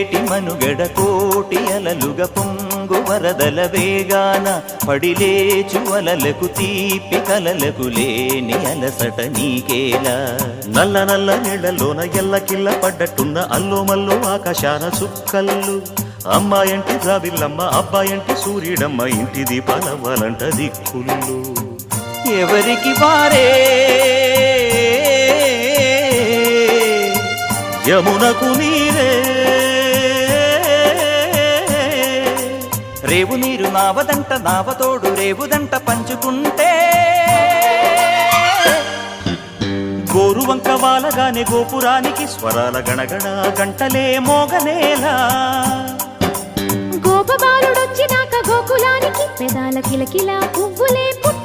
ఏటి మనుగడ కోటి అలలుగా పొంగు వరదల వేగాన పడిలేచు అలలకు తీపి కలలకు లేని అలసట నీకేలా. నల్ల నల్ల నీళ్లలోన ఎల్లకిల్ల పడ్డట్టున్న అల్లో మల్లో ఆకాశాన చుక్కల్లు. అమ్మాయంటి రావిల్లమ్మ అబ్బాయంటి సూర్యుడమ్మ ఇంటి దీపాలవ్వాలంట దిక్కులు. ఎవరికి వారే యమునకు నీరే రేవు నీరు నావదంట నావతోడు రేవుదంట పంచుకుంటే. గోరువంక వాలగానే గోపురానికి స్వరాల గణగణ గంటలే మోగనేలా. గోపబాలుడొచ్చినాక గోకులానికి పెదాల కిలకిల పువ్వులే పుట్ట